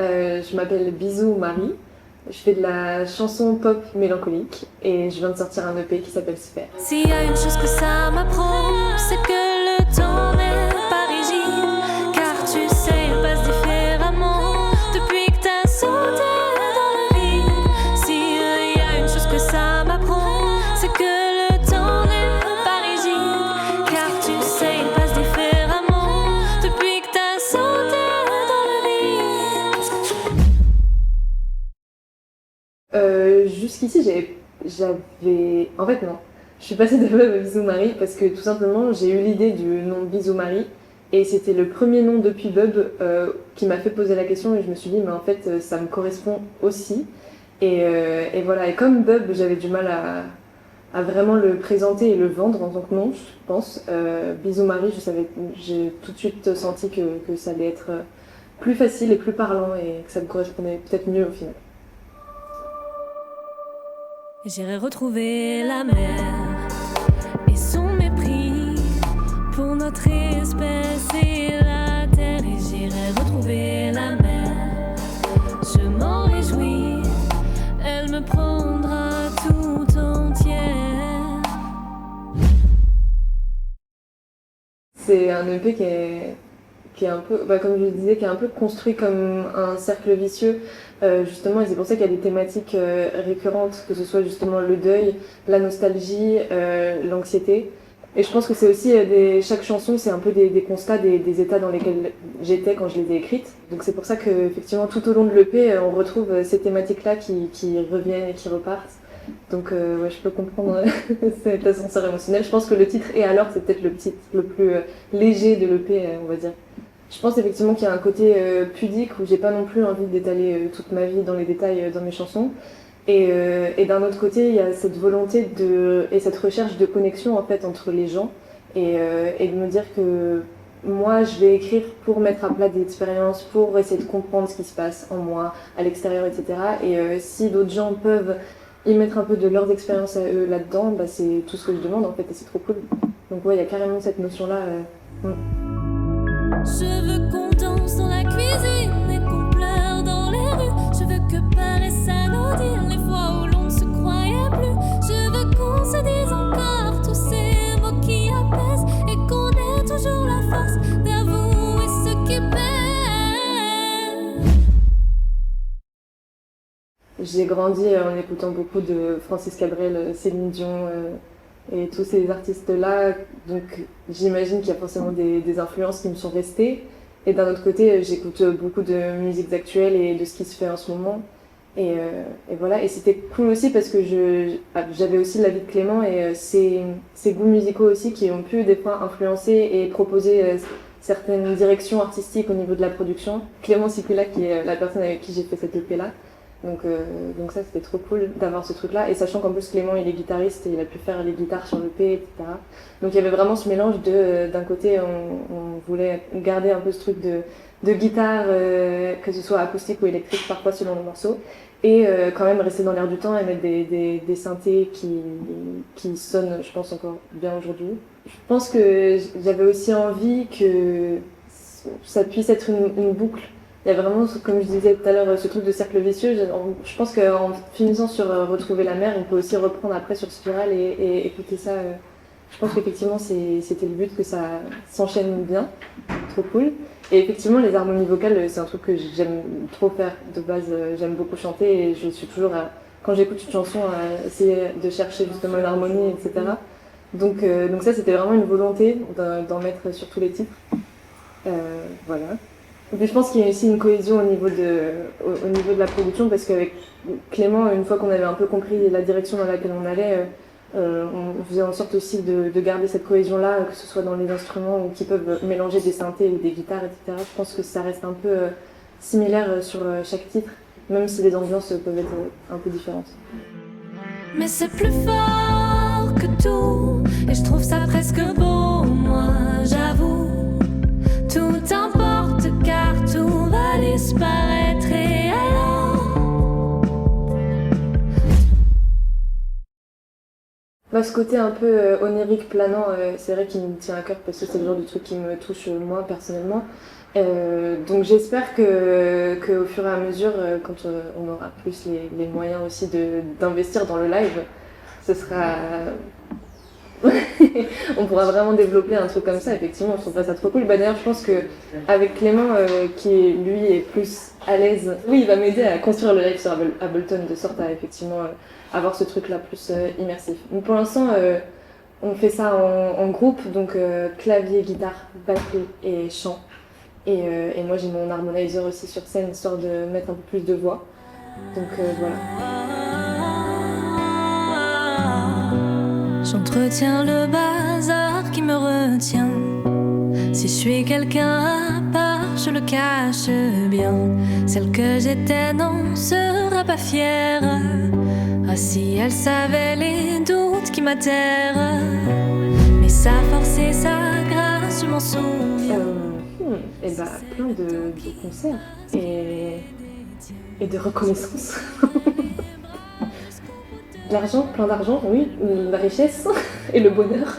Je m'appelle Bisou Marie, je fais de la chanson pop mélancolique et je viens de sortir un EP qui s'appelle Sphère. S'il y a une chose que ça m'apprend, c'est que le temps n'est pas rigide, car tu sais, il passe différemment depuis que t'as sauté dans le vide. S'il y a une chose que ça m'apprend, c'est que le temps n'est pas rigide, car tu sais, il passe différemment depuis que t'as sauté dans le vide. Jusqu'ici, j'avais... En fait, non. Je suis passée de Bub à Bisou Marie parce que tout simplement, j'ai eu l'idée du nom Bisou Marie et c'était le premier nom depuis Bub qui m'a fait poser la question et je me suis dit, mais en fait, ça me correspond aussi. Et voilà, et comme Bub, j'avais du mal à vraiment le présenter et le vendre en tant que nom, je pense. Bisou Marie, j'ai tout de suite senti que ça allait être plus facile et plus parlant et que ça me correspondait peut-être mieux au final. J'irai retrouver la mer et son mépris pour notre espèce et la terre. Et j'irai retrouver la mer, je m'en réjouis, elle me prendra tout entière. C'est un EP qui est un peu, comme je le disais, qui est un peu construit comme un cercle vicieux, justement, et c'est pour ça qu'il y a des thématiques récurrentes, que ce soit justement le deuil, la nostalgie, l'anxiété. Et je pense que c'est aussi chaque chanson, c'est un peu des constats des états dans lesquels j'étais quand je les ai écrites. Donc c'est pour ça que effectivement tout au long de l'EP, on retrouve ces thématiques-là qui reviennent et qui repartent. Donc ouais, je peux comprendre cet ascenseur émotionnel. Je pense que le titre Et alors, c'est peut-être le titre le plus léger de l'EP, on va dire. Je pense effectivement qu'il y a un côté pudique où j'ai pas non plus envie d'étaler toute ma vie dans les détails dans mes chansons. Et d'un autre côté, il y a cette volonté et cette recherche de connexion en fait entre les gens et de me dire que moi, je vais écrire pour mettre à plat des expériences, pour essayer de comprendre ce qui se passe en moi, à l'extérieur, etc. Et si d'autres gens peuvent y mettre un peu de leurs expériences à eux là-dedans, c'est tout ce que je demande en fait et c'est trop cool. Donc ouais, il y a carrément cette notion-là. Je veux qu'on danse dans la cuisine et qu'on pleure dans les rues. Je veux que paraissent anodines les fois où l'on se croyait plus. Je veux qu'on se dise encore tous ces mots qui apaisent et qu'on ait toujours la force d'avouer ce qui pèse. J'ai grandi en écoutant beaucoup de Francis Cabrel, Céline Dion et tous ces artistes-là, donc j'imagine qu'il y a forcément des influences qui me sont restées. Et d'un autre côté, j'écoute beaucoup de musiques actuelles et de ce qui se fait en ce moment. Et voilà, et c'était cool aussi parce que j'avais aussi l'avis de Clément et ses goûts musicaux aussi qui ont pu des fois influencer et proposer certaines directions artistiques au niveau de la production. Clément Sicula qui est la personne avec qui j'ai fait cette EP-là. Donc ça c'était trop cool d'avoir ce truc là et sachant qu'en plus Clément il est guitariste et il a pu faire les guitares sur l'EP, etc. Donc il y avait vraiment ce mélange d'un côté on voulait garder un peu ce truc de guitare que ce soit acoustique ou électrique parfois selon le morceau et quand même rester dans l'air du temps et mettre des synthés qui sonnent je pense encore bien aujourd'hui. Je pense que j'avais aussi envie que ça puisse être une boucle. Il y a vraiment, comme je disais tout à l'heure, ce truc de cercle vicieux. Je pense qu'en finissant sur Retrouver la mer, on peut aussi reprendre après sur Spirale et écouter ça. Je pense qu'effectivement, c'était le but, que ça s'enchaîne bien. Trop cool. Et effectivement, les harmonies vocales, c'est un truc que j'aime trop faire. De base, j'aime beaucoup chanter et je suis toujours, quand j'écoute une chanson, à essayer de chercher justement une harmonie, etc. Donc ça, c'était vraiment une volonté d'en mettre sur tous les titres. Voilà. Et puis je pense qu'il y a aussi une cohésion au niveau de la production parce qu'avec Clément, une fois qu'on avait un peu compris la direction dans laquelle on allait, on faisait en sorte aussi de garder cette cohésion-là, que ce soit dans les instruments ou qui peuvent mélanger des synthés ou des guitares, etc. Je pense que ça reste un peu similaire sur chaque titre, même si les ambiances peuvent être un peu différentes. Mais c'est plus fort que tout et je trouve ça presque beau, moi j'avoue. Tout importe car tout va disparaître et alors Ce côté un peu onirique, planant, c'est vrai qu'il me tient à cœur parce que c'est le genre de truc qui me touche moi personnellement. Donc j'espère que au fur et à mesure, quand on aura plus les moyens aussi d'investir dans le live, ce sera... on pourra vraiment développer un truc comme ça, effectivement, je trouve ça trop cool. Bah, d'ailleurs, je pense qu'avec Clément, qui lui est plus à l'aise, oui, il va m'aider à construire le live sur Ableton, de sorte à effectivement avoir ce truc-là plus immersif. Donc pour l'instant, on fait ça en groupe, donc clavier, guitare, batterie et chant. Et moi j'ai mon harmonizer aussi sur scène, histoire de mettre un peu plus de voix. Donc voilà. J'entretiens le bazar qui me retient. Si je suis quelqu'un à part, je le cache bien. Celle que j'étais n'en sera pas fière. Ah, si elle savait les doutes qui m'atterrent. Mais sa force et sa grâce, je m'en souviens. Et bah plein de concerts et de reconnaissance. L'argent, plein d'argent, oui, la richesse et le bonheur.